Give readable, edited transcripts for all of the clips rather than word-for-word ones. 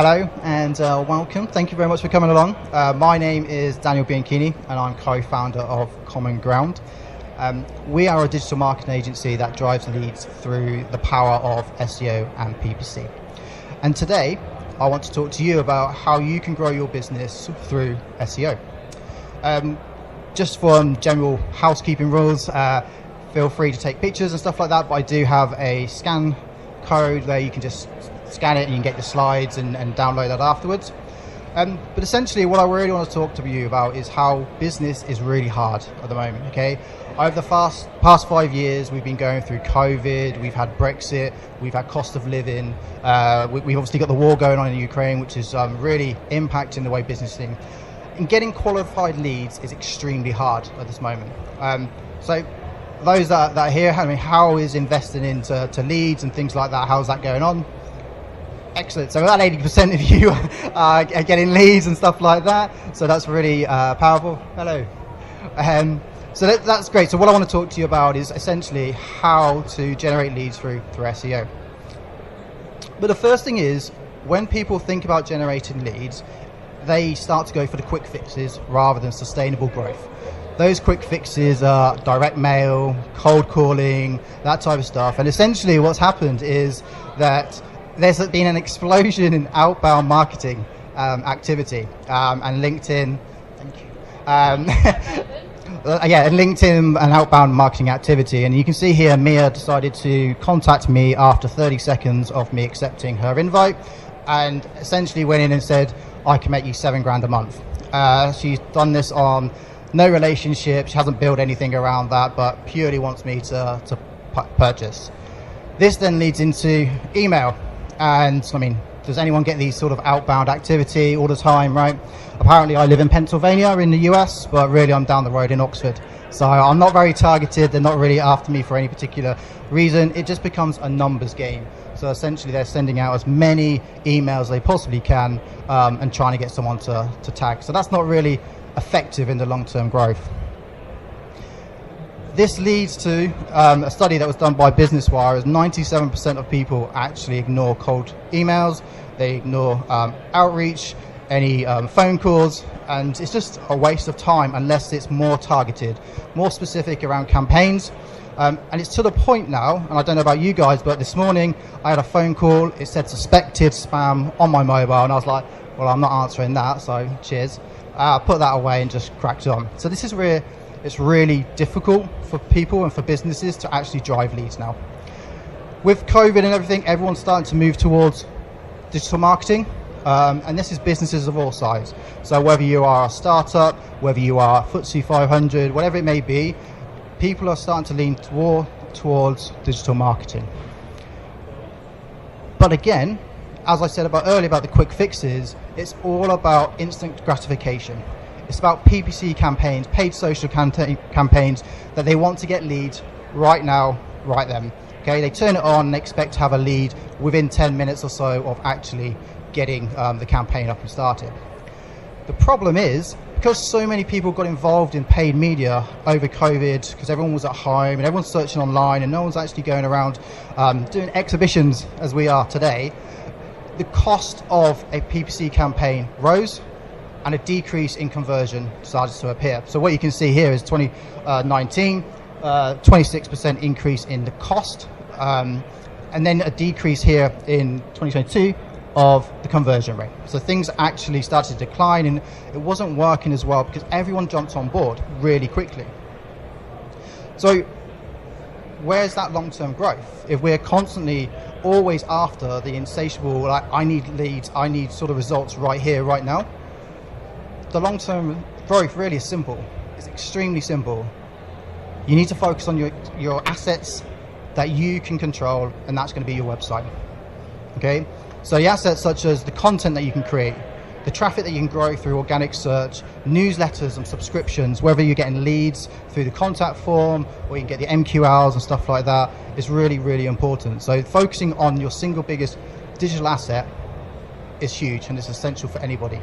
Hello and welcome. Thank you very much for coming along. My name is Daniel Bianchini and I'm co-founder of Common Ground. We are a digital marketing agency that drives leads through the power of SEO and PPC. And today I want to talk to you about how you can grow your business through SEO. Just for general housekeeping rules, feel free to take pictures and stuff like that, but I do have a scan code where you can just scan it and you can get your slides and download that afterwards. But essentially what I really want to talk to you about is how business is really hard at the moment, okay? Over the past 5 years, we've been going through COVID, we've had Brexit, we've had cost of living, we've obviously got the war going on in Ukraine, which is really impacting the way business is doing. And getting qualified leads is extremely hard at this moment. So those that are here, I mean, how is investing into leads and things like that, how's that going on? Excellent. So about 80% of you are getting leads and stuff like that. So that's really powerful. Hello. So that's great. So what I want to talk to you about is essentially how to generate leads through SEO. But the first thing is, when people think about generating leads, they start to go for the quick fixes rather than sustainable growth. Those quick fixes are direct mail, cold calling, that type of stuff. And essentially what's happened is that there's been an explosion in outbound marketing activity and LinkedIn. Thank you. And LinkedIn and outbound marketing activity. And you can see here, Mia decided to contact me after 30 seconds of me accepting her invite, and essentially went in and said, I can make you $7,000 a month. She's done this on no relationship. She hasn't built anything around that, but purely wants me to purchase. This then leads into email. And I mean, does anyone get these sort of outbound activity all the time, right? Apparently I live in Pennsylvania in the US, but really I'm down the road in Oxford. So I'm not very targeted. They're not really after me for any particular reason. It just becomes a numbers game. So essentially they're sending out as many emails as they possibly can and trying to get someone to tag. So that's not really effective in the long-term growth. This leads to a study that was done by Business Wire, is 97% of people actually ignore cold emails, they ignore outreach, any phone calls, and it's just a waste of time unless it's more targeted, more specific around campaigns. And it's to the point now, and I don't know about you guys, but this morning I had a phone call, it said suspected spam on my mobile, and I was like, well, I'm not answering that, so cheers. Put that away and just cracked on. So this is where it's really difficult for people and for businesses to actually drive leads now. With COVID and everything, everyone's starting to move towards digital marketing, and this is businesses of all sizes. So whether you are a startup, whether you are FTSE 500, whatever it may be, people are starting to lean towards digital marketing. But again, as I said earlier about the quick fixes, it's all about instant gratification. It's about PPC campaigns, paid social campaigns, that they want to get leads right now, right then. Okay, they turn it on and they expect to have a lead within 10 minutes or so of actually getting the campaign up and started. The problem is, because so many people got involved in paid media over COVID, because everyone was at home and everyone's searching online and no one's actually going around doing exhibitions as we are today, the cost of a PPC campaign rose, and a decrease in conversion started to appear. So what you can see here is 2019, 26% increase in the cost, and then a decrease here in 2022 of the conversion rate. So things actually started to decline, and it wasn't working as well because everyone jumped on board really quickly. So where's that long-term growth? If we're constantly always after the insatiable, like, I need leads, I need sort of results right here, right now, the long-term growth really is simple. It's extremely simple. You need to focus on your assets that you can control, and that's going to be your website. Okay? So the assets such as the content that you can create, the traffic that you can grow through organic search, newsletters and subscriptions, whether you're getting leads through the contact form or you can get the MQLs and stuff like that, is really, really important. So focusing on your single biggest digital asset is huge, and it's essential for anybody.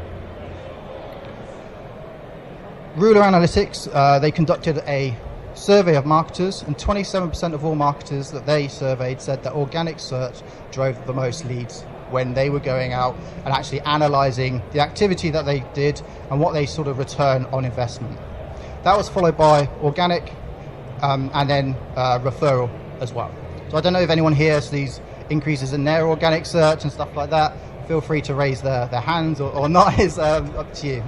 Ruler Analytics, they conducted a survey of marketers, and 27% of all marketers that they surveyed said that organic search drove the most leads when they were going out and actually analysing the activity that they did and what they sort of return on investment. That was followed by organic and then referral as well. So I don't know if anyone here sees these increases in their organic search and stuff like that. Feel free to raise their hands or not. It's up to you.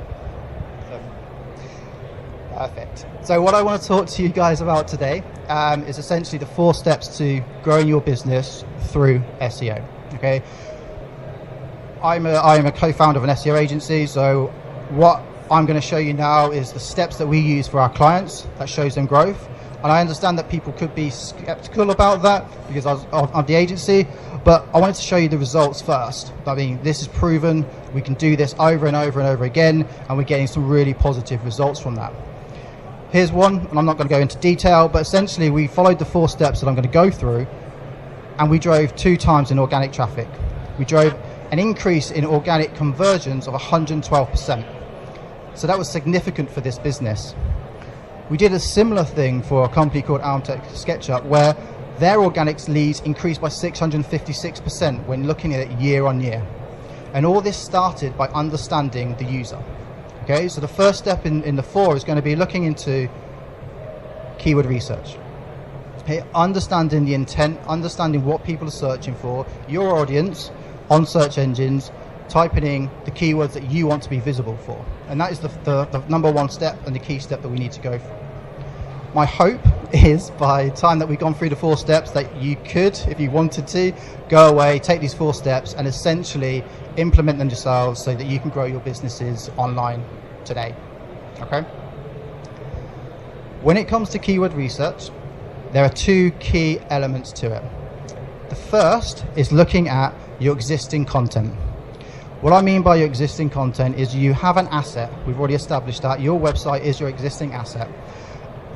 Perfect. So what I want to talk to you guys about today is essentially the 4 steps to growing your business through SEO. Okay. I'm a co-founder of an SEO agency, so what I'm going to show you now is the steps that we use for our clients that shows them growth. And I understand that people could be skeptical about that because of the agency, but I wanted to show you the results first. I mean, this is proven. We can do this over and over and over again, and we're getting some really positive results from that. Here's one, and I'm not going to go into detail, but essentially we followed the 4 steps that I'm going to go through, and we drove 2 times in organic traffic. We drove an increase in organic conversions of 112%. So that was significant for this business. We did a similar thing for a company called Almtech SketchUp, where their organic leads increased by 656% when looking at it year on year. And all this started by understanding the user. Okay, so the first step in the 4 is going to be looking into keyword research. Okay, understanding the intent, understanding what people are searching for, your audience on search engines, typing in the keywords that you want to be visible for. And that is the number 1 step and the key step that we need to go through. My hope is by the time that we've gone through the 4 steps that you could, if you wanted to, go away, take these 4 steps and essentially implement them yourselves so that you can grow your businesses online today. Okay? When it comes to keyword research, there are 2 key elements to it. The first is looking at your existing content. What I mean by your existing content is you have an asset. We've already established that. Your website is your existing asset.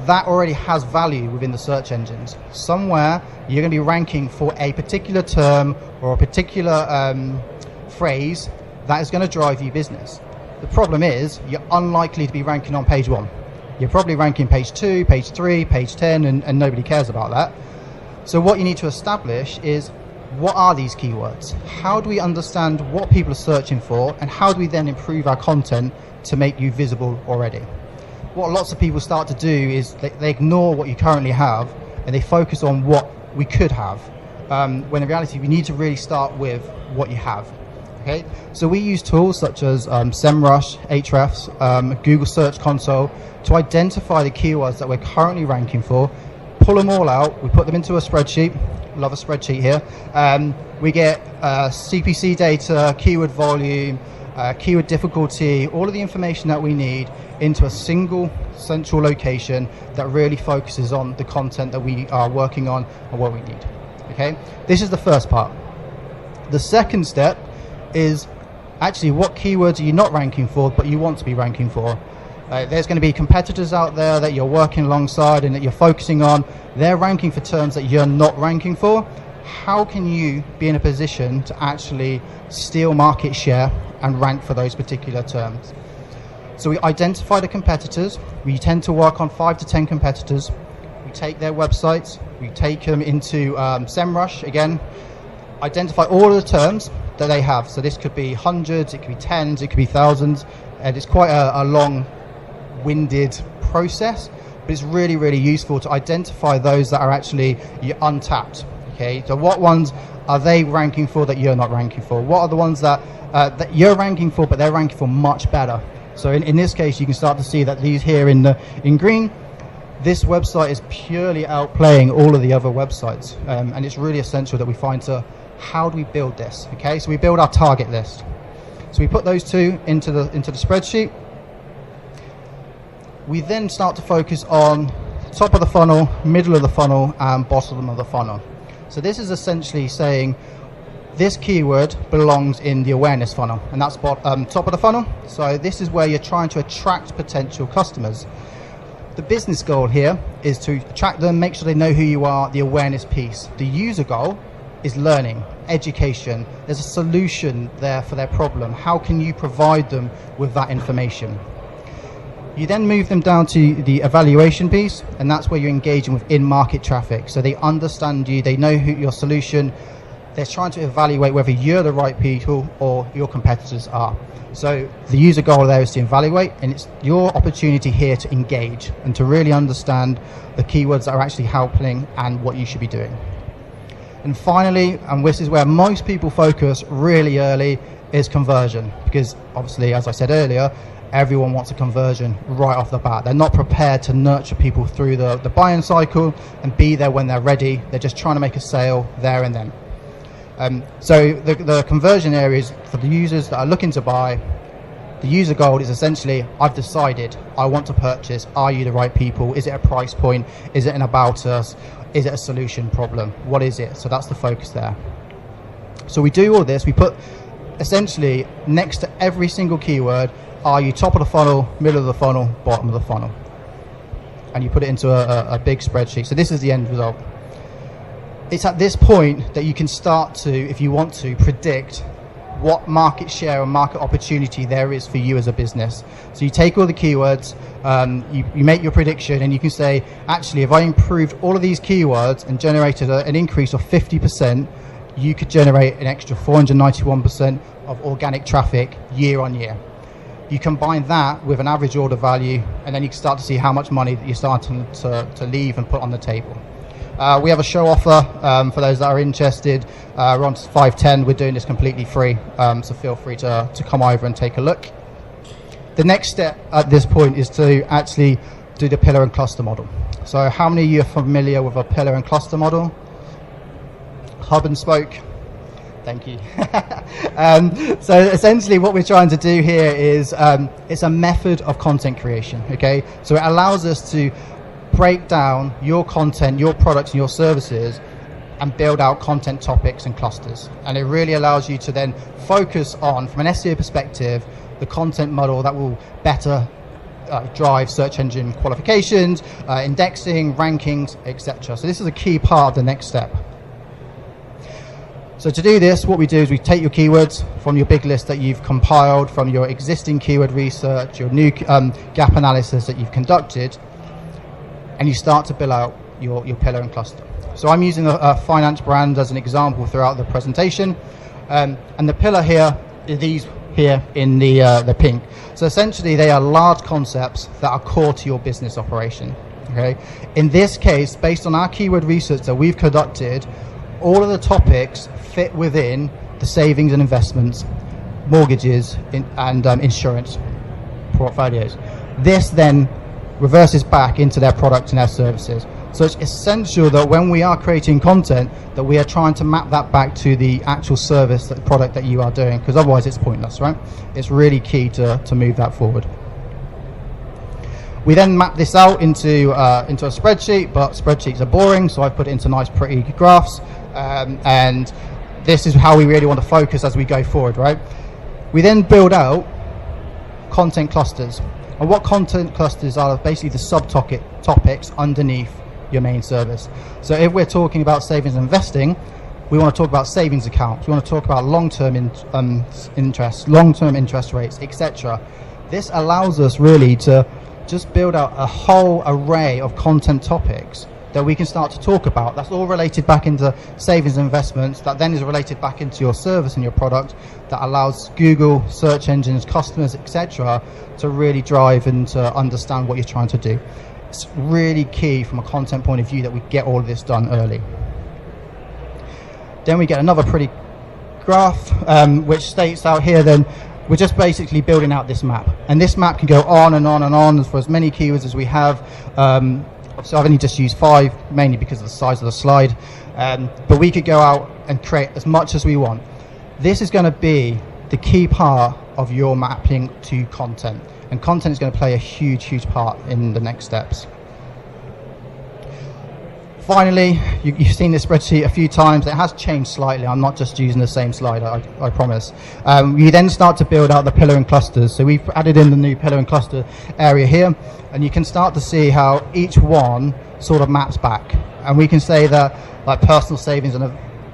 That already has value within the search engines. Somewhere you're going to be ranking for a particular term or a particular phrase that is going to drive you business. The problem is you're unlikely to be ranking on page 1. You're probably ranking page 2, page 3, page 10, and nobody cares about that. So what you need to establish is, what are these keywords? How do we understand what people are searching for, and how do we then improve our content to make you visible already? What lots of people start to do is they ignore what you currently have and they focus on what we could have, when in reality we need to really start with what you have. Okay, so we use tools such as SEMrush, Ahrefs, Google Search Console to identify the keywords that we're currently ranking for, pull them all out, we put them into a spreadsheet. Love a spreadsheet here. We get CPC data, keyword volume, keyword difficulty, all of the information that we need into a single central location that really focuses on the content that we are working on and what we need. Okay, this is the first part. The second step is actually what keywords are you not ranking for but you want to be ranking for. There's going to be competitors out there that you're working alongside and that you're focusing on. They're ranking for terms that you're not ranking for. How can you be in a position to actually steal market share and rank for those particular terms? So we identify the competitors. We tend to work on 5 to 10 competitors. We take their websites. We take them into SEMrush again. Identify all of the terms that they have. So this could be hundreds, it could be tens, it could be thousands. And it's quite a long-winded process, but it's really, really useful to identify those that are actually untapped. Okay, so what ones are they ranking for that you're not ranking for? What are the ones that you're ranking for, but they're ranking for much better? So in this case, you can start to see that these here in green, this website is purely outplaying all of the other websites, and it's really essential that we find how do we build this? Okay, so we build our target list. So we put those 2 into the spreadsheet. We then start to focus on top of the funnel, middle of the funnel, and bottom of the funnel. So this is essentially saying this keyword belongs in the awareness funnel, and that's top of the funnel. So this is where you're trying to attract potential customers. The business goal here is to attract them, make sure they know who you are, the awareness piece. The user goal is learning, education. There's a solution there for their problem. How can you provide them with that information? You then move them down to the evaluation piece, and that's where you're engaging with in-market traffic. So they understand you, they know who your solution, they're trying to evaluate whether you're the right people or your competitors are. So the user goal there is to evaluate, and it's your opportunity here to engage and to really understand the keywords that are actually helping and what you should be doing. And finally, and this is where most people focus really early, is conversion, because obviously, as I said earlier, everyone wants a conversion right off the bat. They're not prepared to nurture people through the buying cycle and be there when they're ready. They're just trying to make a sale there and then. So the conversion areas for the users that are looking to buy, the user goal is essentially, I've decided I want to purchase. Are you the right people? Is it a price point? Is it an about us? Is it a solution problem? What is it? So that's the focus there. So we do all this. We put essentially next to every single keyword, are you top of the funnel, middle of the funnel, bottom of the funnel? And you put it into a big spreadsheet. So this is the end result. It's at this point that you can start to, if you want to, predict what market share and market opportunity there is for you as a business. So you take all the keywords, you make your prediction, and you can say, actually, if I improved all of these keywords and generated an increase of 50%, you could generate an extra 491% of organic traffic year on year. You combine that with an average order value, and then you can start to see how much money that you're starting to leave and put on the table. We have a show offer for those that are interested. We're on 510. We're doing this completely free, so feel free to come over and take a look. The next step at this point is to actually do the pillar and cluster model. So how many of you are familiar with a pillar and cluster model? Hub and spoke. Thank you. So essentially what we're trying to do here is it's a method of content creation, okay? So it allows us to break down your content, your products and your services and build out content topics and clusters. And it really allows you to then focus on, from an SEO perspective, the content model that will better drive search engine qualifications, indexing, rankings, etc. So this is a key part of the next step. So to do this, what we do is we take your keywords from your big list that you've compiled, from your existing keyword research, your new gap analysis that you've conducted, and you start to build out your pillar and cluster. So I'm using a finance brand as an example throughout the presentation, and the pillar here is these here in the pink. So essentially they are large concepts that are core to your business operation. Okay. In this case, based on our keyword research that we've conducted, all of the topics fit within the savings and investments, mortgages, and insurance portfolios. This then reverses back into their products and their services. So it's essential that when we are creating content, that we are trying to map that back to the actual service, the product that you are doing, because otherwise it's pointless, right? It's really key to move that forward. We then map this out into a spreadsheet, but spreadsheets are boring, so I've put it into nice pretty graphs, and this is how we really want to focus as we go forward, right? We then build out content clusters. And what content clusters are basically the subtopics underneath your main service. So if we're talking about savings and investing, we want to talk about savings accounts. We want to talk about long-term interest rates, etc. This allows us really to just build out a whole array of content topics that we can start to talk about. That's all related back into savings and investments, that then is related back into your service and your product, that allows Google, search engines, customers, etc. to really drive and to understand what you're trying to do. It's really key from a content point of view that we get all of this done early. Then we get another pretty graph, which states out here then, we're just basically building out this map. And this map can go on and on and on for as many keywords as we have. So I've only just used 5, mainly because of the size of the slide. But we could go out and create as much as we want. This is going to be the key part of your mapping to content. And content is going to play a huge, huge part in the next steps. Finally, you've seen this spreadsheet a few times. It has changed slightly. I'm not just using the same slide, I promise. You then start to build out the pillar and clusters. So we've added in the new pillar and cluster area here, and you can start to see how each one sort of maps back. And we can say that like personal savings and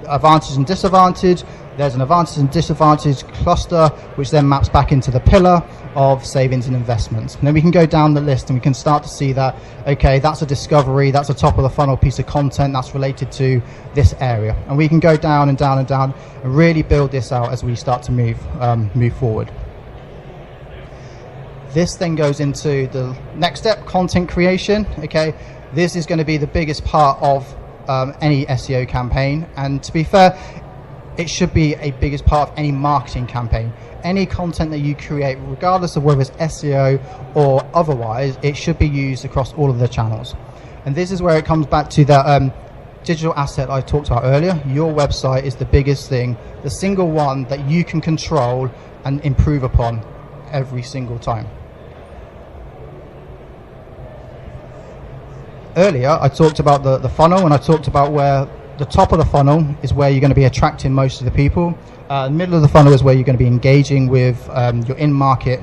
advantage and disadvantage, There's an advantage and disadvantage cluster, which then maps back into the pillar of savings and investments. And then we can go down the list and we can start to see that, okay, that's a discovery, that's a top of the funnel piece of content that's related to this area. And we can go down and down and down and really build this out as we start to move forward. This then goes into the next step, content creation. Okay, this is going to be the biggest part of any SEO campaign, and to be fair, it should be a biggest part of any marketing campaign. Any content that you create, regardless of whether it's SEO or otherwise, it should be used across all of the channels. And this is where it comes back to that digital asset I talked about earlier. Your website is the biggest thing, the single one that you can control and improve upon every single time. Earlier, I talked about the funnel, and I talked about where the top of the funnel is where you're going to be attracting most of the people. The middle of the funnel is where you're going to be engaging with your in-market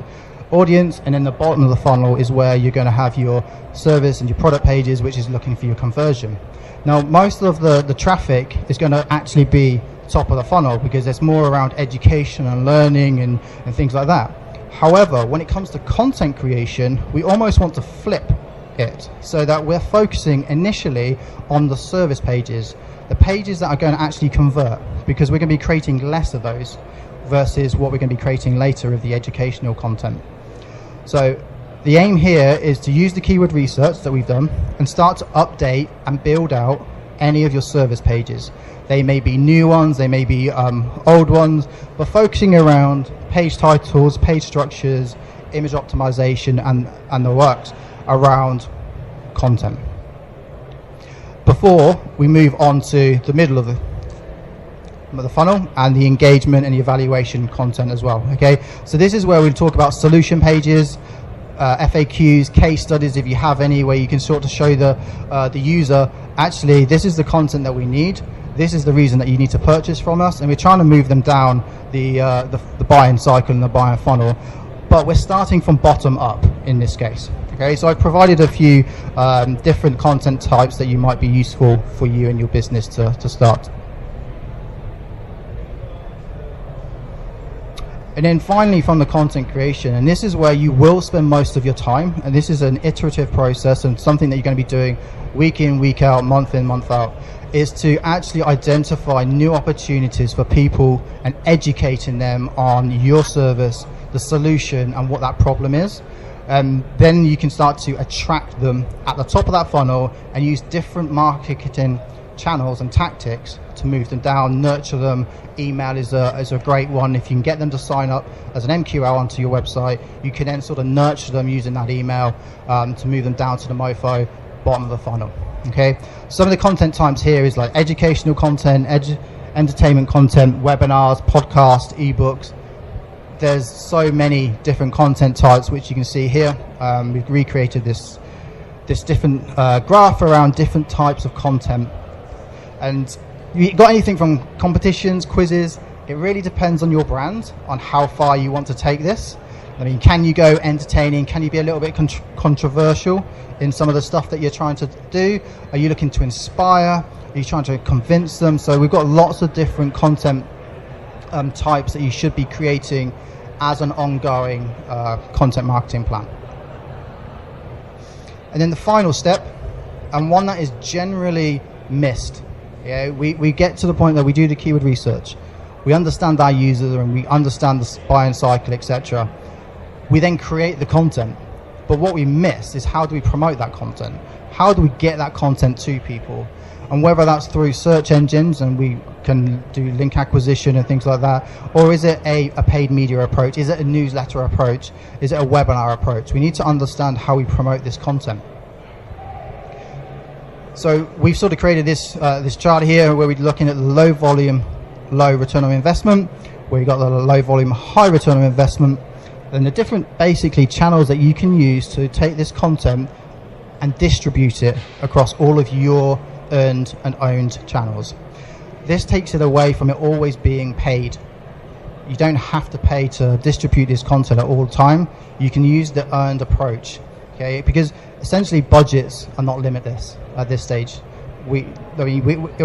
audience, and then the bottom of the funnel is where you're going to have your service and your product pages, which is looking for your conversion. Now, most of the traffic is going to actually be top of the funnel because there's more around education and learning and things like that. However, when it comes to content creation, we almost want to flip it so that we're focusing initially on the service pages, the pages that are going to actually convert, because we're going to be creating less of those versus what we're going to be creating later of the educational content. So the aim here is to use the keyword research that we've done and start to update and build out any of your service pages. They may be new ones, they may be old ones, but focusing around page titles, page structures, image optimization, and the works around content. Before we move on to the middle of the funnel and the engagement and the evaluation content as well. Okay, so this is where we talk about solution pages, FAQs, case studies if you have any, where you can sort of show the user, actually this is the content that we need, this is the reason that you need to purchase from us, and we're trying to move them down the buying cycle and the buying funnel, but we're starting from bottom up in this case. Okay, so I've provided a few different content types that you might be useful for you and your business to start. And then finally, from the content creation, and this is where you will spend most of your time, and this is an iterative process and something that you're going to be doing week in, week out, month in, month out, is to actually identify new opportunities for people and educating them on your service, the solution, and what that problem is. And then you can start to attract them at the top of that funnel and use different marketing channels and tactics to move them down, nurture them. Email is a great one. If you can get them to sign up as an MQL onto your website, you can then sort of nurture them using that email to move them down to the MoFo, bottom of the funnel. Okay, some of the content types here is like educational content, entertainment content, webinars, podcasts, ebooks. There's so many different content types which you can see here. We've recreated this different graph around different types of content. And you got anything from competitions, quizzes, it really depends on your brand, on how far you want to take this. I mean, can you go entertaining? Can you be a little bit controversial in some of the stuff that you're trying to do? Are you looking to inspire? Are you trying to convince them? So we've got lots of different content types that you should be creating as an ongoing content marketing plan. And then the final step, and one that is generally missed. Yeah, we get to the point that we do the keyword research, we understand our users and we understand the buying cycle, etc. We then create the content, but what we miss is how do we promote that content? How do we get that content to people? And whether that's through search engines and we can do link acquisition and things like that, or is it a paid media approach? Is it a newsletter approach? Is it a webinar approach? We need to understand how we promote this content. So we've sort of created this chart here where we're looking at the low volume, low return on investment, where you've got the low volume, high return on investment, and the different basically channels that you can use to take this content and distribute it across all of your earned and owned channels. This takes it away from it always being paid. You don't have to pay to distribute this content at all time. You can use the earned approach, okay? Because essentially budgets are not limitless at this stage. whether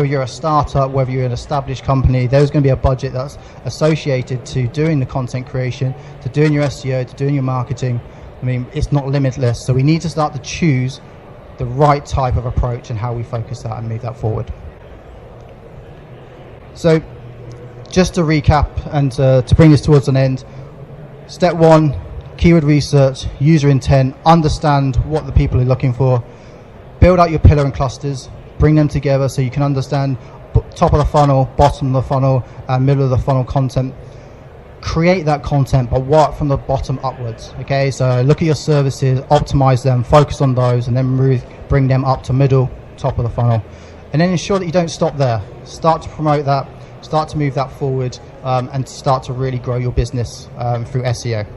you're a startup, whether you're an established company, there's going to be a budget that's associated to doing the content creation, to doing your SEO, to doing your marketing. I mean, it's not limitless. So we need to start to choose the right type of approach and how we focus that and move that forward. So just to recap and to bring this towards an end, step one, keyword research, user intent, understand what the people are looking for, build out your pillar and clusters, bring them together so you can understand top of the funnel, bottom of the funnel, and middle of the funnel content. Create that content, but work from the bottom upwards. Okay, so look at your services, optimize them, focus on those, and then bring them up to middle, top of the funnel. And then ensure that you don't stop there. Start to promote that, start to move that forward, and start to really grow your business through SEO.